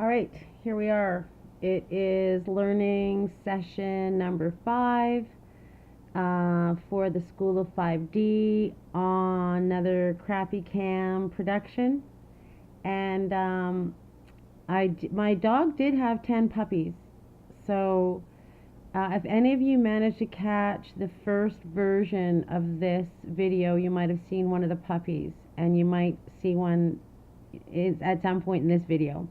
All right, here we are. It is learning session number 5 for the School of 5D on another crappy cam production. And my dog did have 10 puppies. So if any of you managed to catch the first version of this video, you might have seen one of the puppies, and you might see one at some point in this video.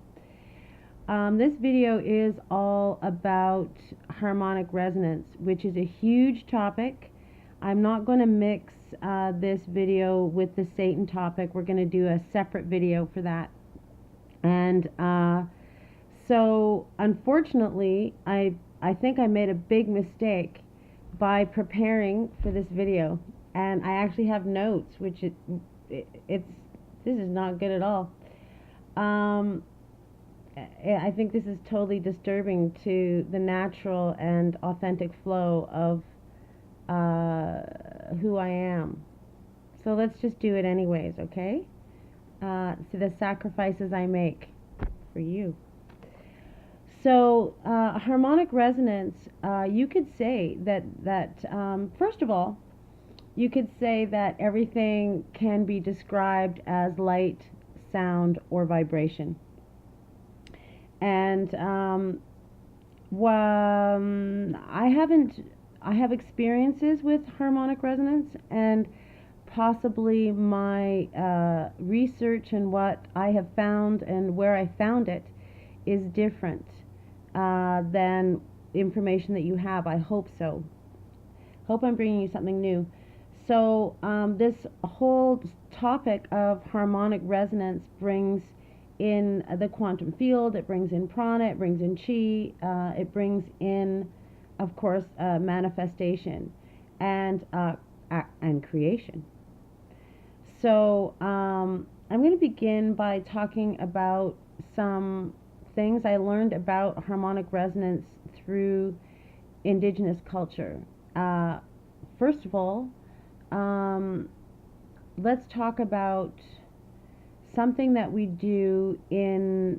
This video is all about harmonic resonance, which is a huge topic. I'm not going to mix this video with the Satan topic. We're going to do a separate video for that. And so unfortunately, I think I made a big mistake by preparing for this video. And I actually have notes, which this is not good at all. I think this is totally disturbing to the natural and authentic flow of who I am. So let's just do it anyways, okay? So the sacrifices I make for you. So harmonic resonance, you could say that first of all, you could say that everything can be described as light, sound, or vibration. And I have experiences with harmonic resonance, and possibly my research and what I have found and where I found it is different than information that you have. I hope so. Hope I'm bringing you something new. So this whole topic of harmonic resonance brings in the quantum field, it brings in prana, it brings in chi, it brings in, of course, manifestation and creation. So I'm going to begin by talking about some things I learned about harmonic resonance through indigenous culture. First of all, let's talk about something that we do in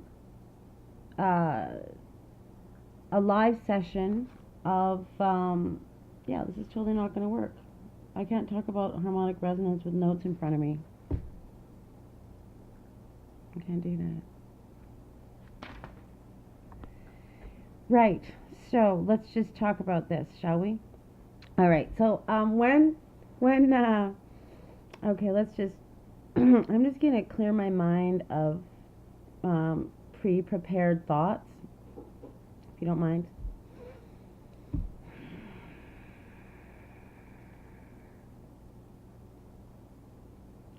a live session of, yeah, this is totally not going to work. I can't talk about harmonic resonance with notes in front of me. I can't do that. Right, so let's just talk about this, shall we? All right, so okay, let's just I'm just going to clear my mind of pre-prepared thoughts, if you don't mind.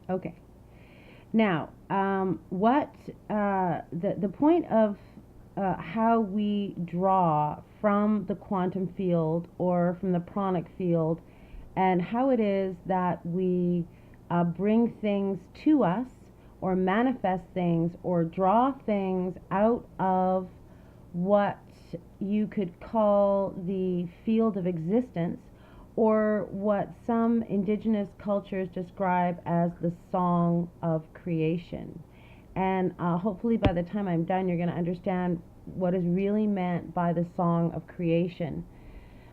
Okay. Now, the point of how we draw from the quantum field or from the pranic field, and how it is that we bring things to us, or manifest things, or draw things out of what you could call the field of existence, or what some indigenous cultures describe as the song of creation. And hopefully by the time I'm done, you're going to understand what is really meant by the song of creation.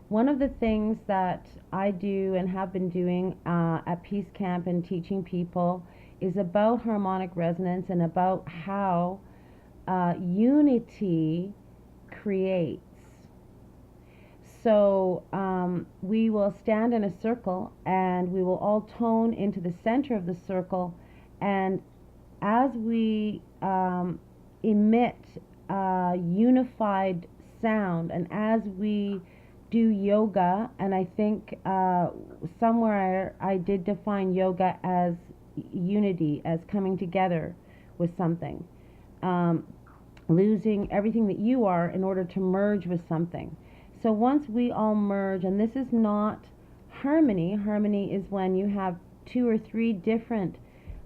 One of the things that I do and have been doing at Peace Camp and teaching people is about harmonic resonance and about how unity creates. So we will stand in a circle and we will all tone into the center of the circle, and as we emit unified sound, and as we do yoga, and I think somewhere I did define yoga as unity, as coming together with something, losing everything that you are in order to merge with something. So once we all merge, and this is not harmony. Harmony is when you have 2 or 3 different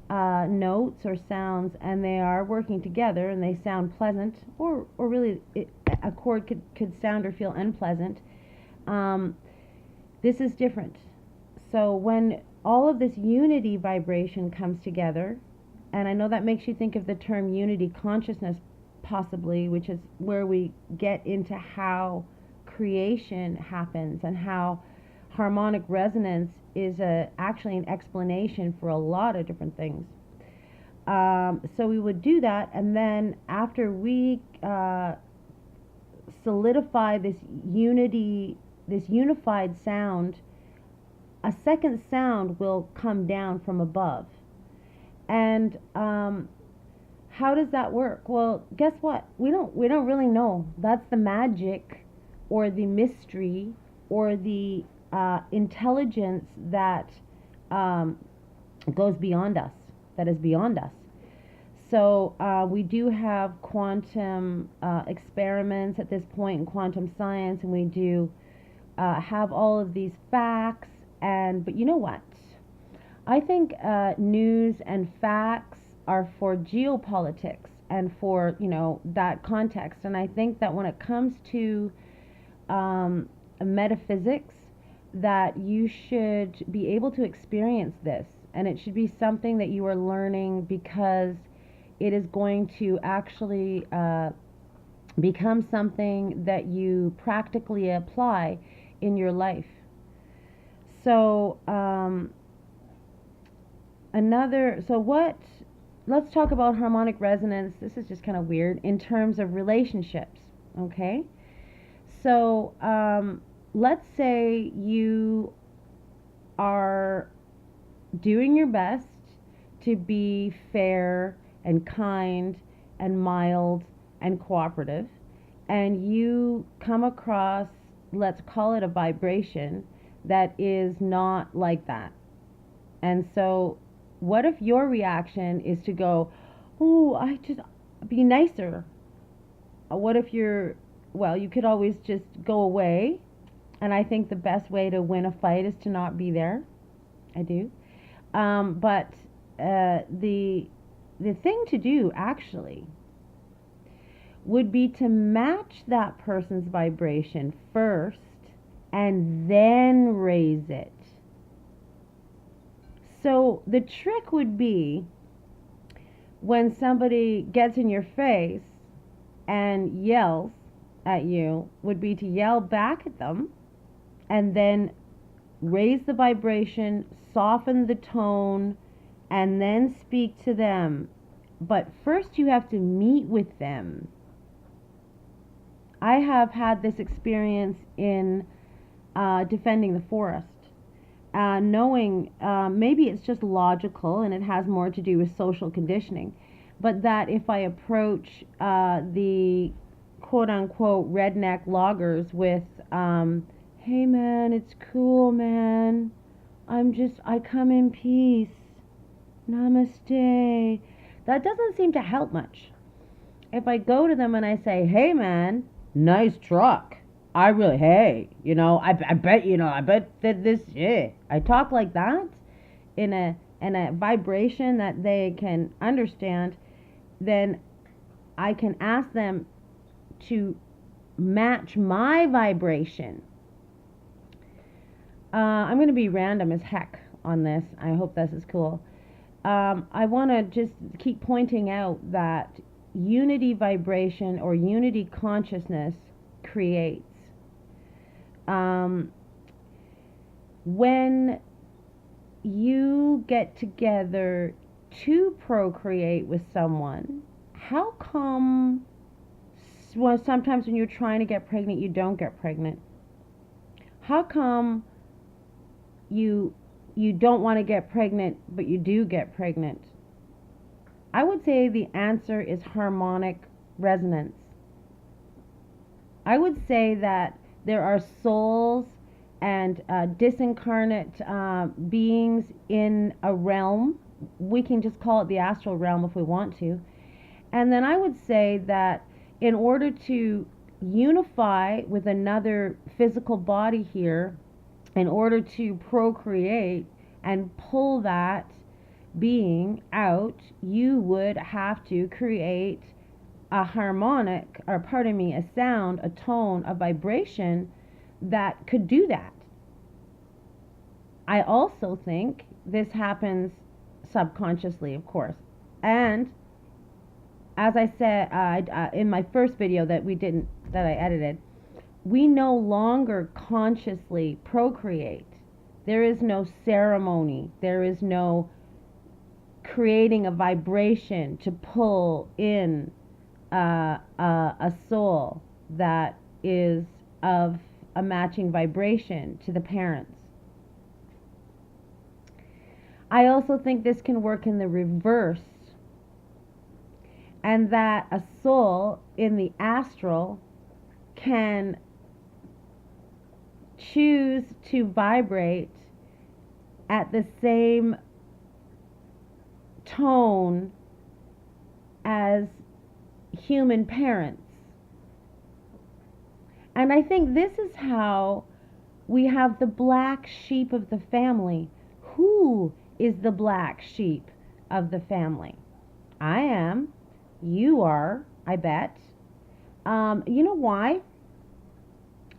notes or sounds, and they are working together and they sound pleasant, or really a chord could sound or feel unpleasant. This is different. So when all of this unity vibration comes together, and I know that makes you think of the term unity consciousness, possibly, which is where we get into how creation happens and how harmonic resonance is actually an explanation for a lot of different things. So we would do that, and then after we solidify this unity, this unified sound, a second sound will come down from above. And how does that work? Well, guess what? We don't really know. That's the magic, or the mystery, or the intelligence that goes beyond us. That is beyond us. So we do have quantum experiments at this point in quantum science, and we do have all of these facts. But you know what? I think news and facts are for geopolitics and for, that context. And I think that when it comes to metaphysics, that you should be able to experience this, and it should be something that you are learning, because it is going to actually become something that you practically apply in your life. So let's talk about harmonic resonance. This is just kind of weird in terms of relationships, okay? So let's say you are doing your best to be fair and kind and mild and cooperative, and you come across, let's call it a vibration, that is not like that. And so what if your reaction is to go, oh, I just be nicer? What if you could always just go away. And I think the best way to win a fight is to not be there. I do. But the thing to do actually would be to match that person's vibration first and then raise it. So the trick would be, when somebody gets in your face and yells at you, would be to yell back at them and then raise the vibration, soften the tone, and then speak to them. But first you have to meet with them. I have had this experience in defending the forest. Knowing, maybe it's just logical and it has more to do with social conditioning, but that if I approach the quote-unquote redneck loggers with, hey man, it's cool, man, I come in peace, namaste, that doesn't seem to help much. If I go to them and I say, hey man, nice truck, I really, hey, I bet that this, yeah. I talk like that in a vibration that they can understand, then I can ask them to match my vibration. I'm going to be random as heck on this. I hope this is cool. I want to just keep pointing out that unity vibration or unity consciousness creates. When you get together to procreate with someone, how come sometimes when you're trying to get pregnant you don't get pregnant? How come you don't want to get pregnant but you do get pregnant? I would say the answer is harmonic resonance. I would say that there are souls and disincarnate beings in a realm. We can just call it the astral realm if we want to. And then I would say that in order to unify with another physical body here, in order to procreate and pull that being out, you would have to create a harmonic, or pardon me, a sound, a tone, a vibration that could do that. I also think this happens subconsciously, of course. And as I said in my first video that I edited, we no longer consciously procreate. There is no ceremony. There is no creating a vibration to pull in a soul that is of a matching vibration to the parents. I also think this can work in the reverse, and that a soul in the astral can choose to vibrate at the same tone as human parents. And I think this is how we have the black sheep of the family. Who is the black sheep of the family? I am. You are, I bet. You know why?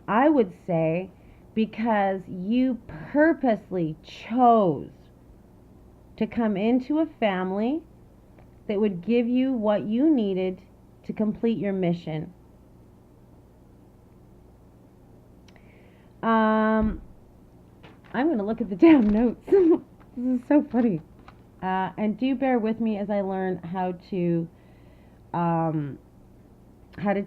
I would say because you purposely chose to come into a family that would give you what you needed to complete your mission. I'm going to look at the damn notes. This is so funny. And do bear with me as I learn how to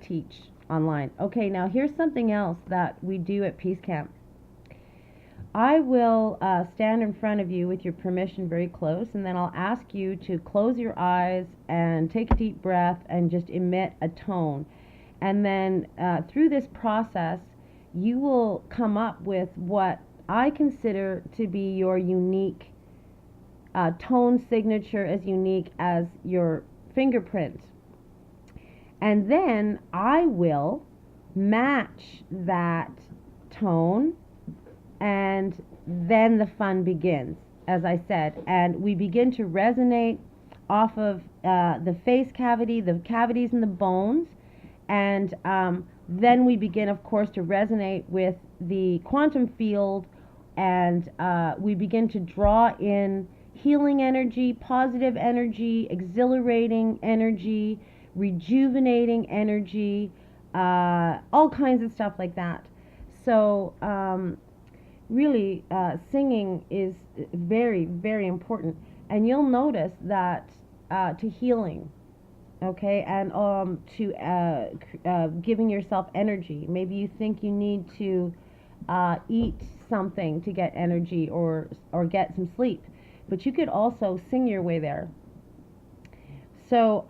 teach online. Okay, now here's something else that we do at Peace Camp. I will stand in front of you with your permission very close, and then I'll ask you to close your eyes and take a deep breath and just emit a tone. And then through this process, you will come up with what I consider to be your unique tone signature, as unique as your fingerprint. And then I will match that tone, and then the fun begins, as I said. And we begin to resonate off of the face cavity, the cavities in the bones, and then we begin, of course, to resonate with the quantum field, and we begin to draw in healing energy, positive energy, exhilarating energy, rejuvenating energy, all kinds of stuff like that. So really, singing is very, very important. And you'll notice that to healing, okay, and to giving yourself energy. Maybe you think you need to eat something to get energy, or get some sleep, but you could also sing your way there. So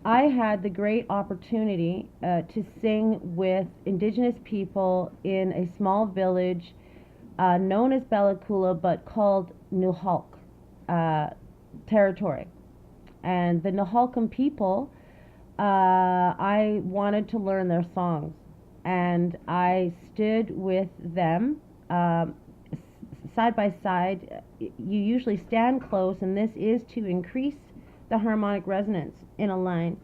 I had the great opportunity to sing with Indigenous people in a small village known as Bellacoola, but called Nulhalk territory. And the Nulhalkan people, I wanted to learn their songs, and I stood with them side by side. You usually stand close, and this is to increase the harmonic resonance in a line.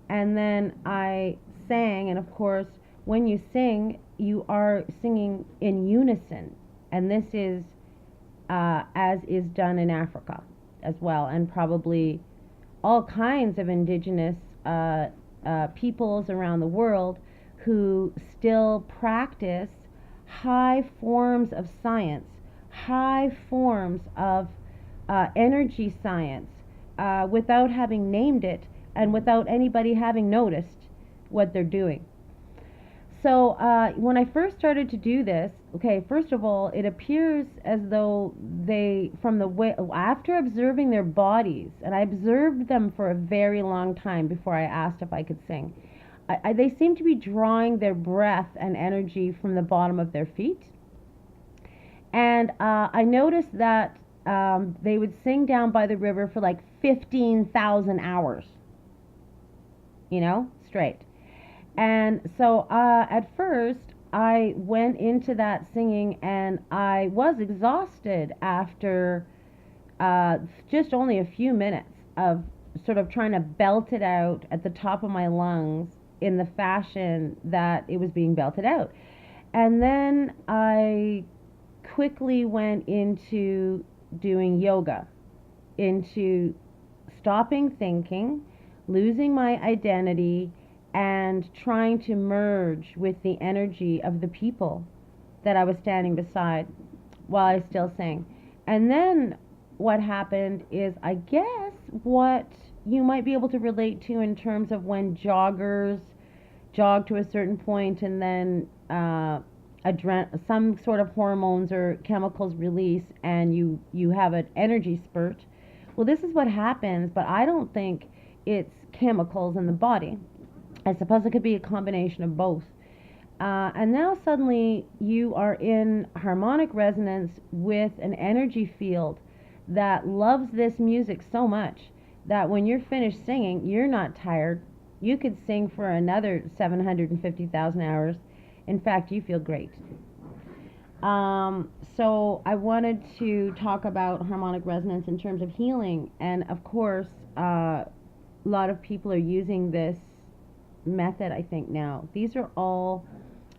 And then I sang, and of course, when you sing, you are singing in unison, and this is as is done in Africa as well, and probably all kinds of indigenous peoples around the world who still practice high forms of science, high forms of energy science, without having named it and without anybody having noticed what they're doing. So when I first started to do this, okay, first of all, it appears as though they, from the way, after observing their bodies, and I observed them for a very long time before I asked if I could sing, they seem to be drawing their breath and energy from the bottom of their feet. And I noticed that they would sing down by the river for like 15,000 hours, you know, straight. And so at first I went into that singing, and I was exhausted after just only a few minutes of sort of trying to belt it out at the top of my lungs in the fashion that it was being belted out. And then I quickly went into doing yoga, into stopping thinking, losing my identity and trying to merge with the energy of the people that I was standing beside while I still sang. And then what happened is, I guess, what you might be able to relate to in terms of when joggers jog to a certain point and then some sort of hormones or chemicals release and you have an energy spurt. Well, this is what happens, but I don't think it's chemicals in the body. I suppose it could be a combination of both. And now suddenly you are in harmonic resonance with an energy field that loves this music so much that when you're finished singing, you're not tired. You could sing for another 750,000 hours. In fact, you feel great. So I wanted to talk about harmonic resonance in terms of healing. And of course, a lot of people are using this method, I think, now. These are all,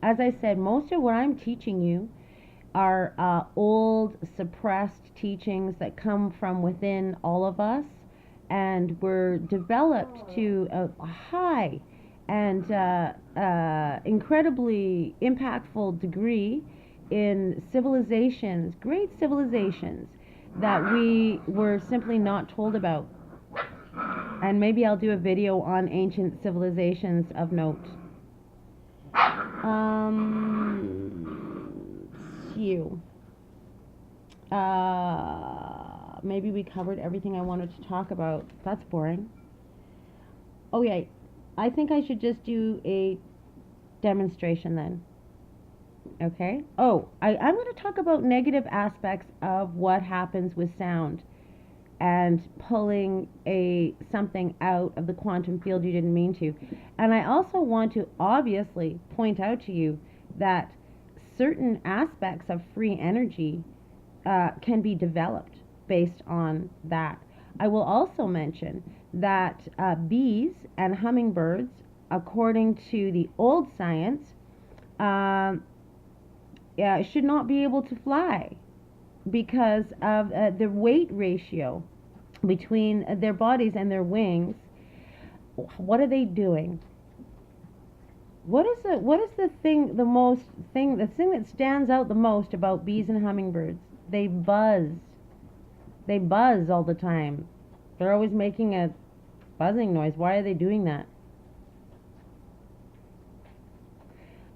as I said, most of what I'm teaching you are old, suppressed teachings that come from within all of us and were developed to a high and incredibly impactful degree in civilizations, great civilizations, that we were simply not told about. And maybe I'll do a video on ancient civilizations of note. Maybe we covered everything I wanted to talk about. That's boring. Okay, I think I should just do a demonstration then. Okay? Oh, I'm going to talk about negative aspects of what happens with sound and pulling something out of the quantum field you didn't mean to. And I also want to obviously point out to you that certain aspects of free energy can be developed based on that. I will also mention that bees and hummingbirds, according to the old science, should not be able to fly because of the weight ratio between their bodies and their wings. What are they doing? What is the thing that stands out the most about bees and hummingbirds? They buzz. They buzz all the time. They're always making a buzzing noise. Why are they doing that?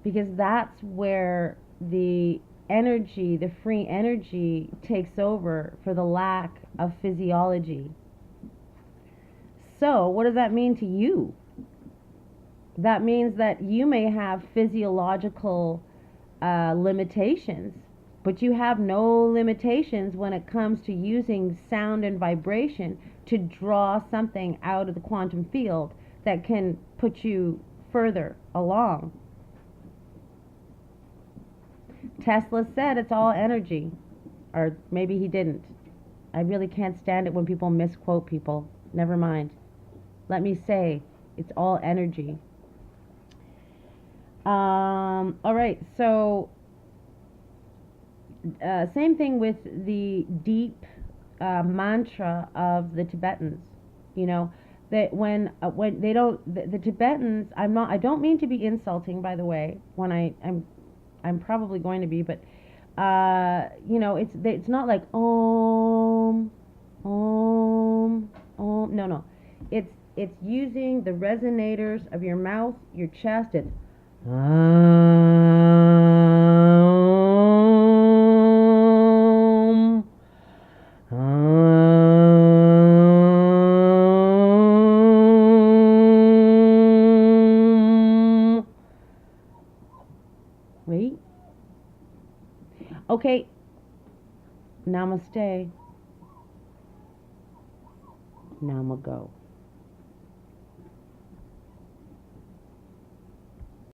Because that's where the energy, the free energy, takes over for the lack of physiology. So, what does that mean to you? That means that you may have physiological limitations, but you have no limitations when it comes to using sound and vibration to draw something out of the quantum field that can put you further along. Tesla said it's all energy, or maybe he didn't. I really can't stand it when people misquote people. Never mind. Let me say, it's all energy. All right, so same thing with the deep mantra of the Tibetans. You know, that when they don't, the Tibetans. I don't mean to be insulting, by the way. When I'm probably going to be, but you know, it's not like om, om, om. No. It's using the resonators of your mouth, your chest. It's wait. Okay. Namaste. Namago.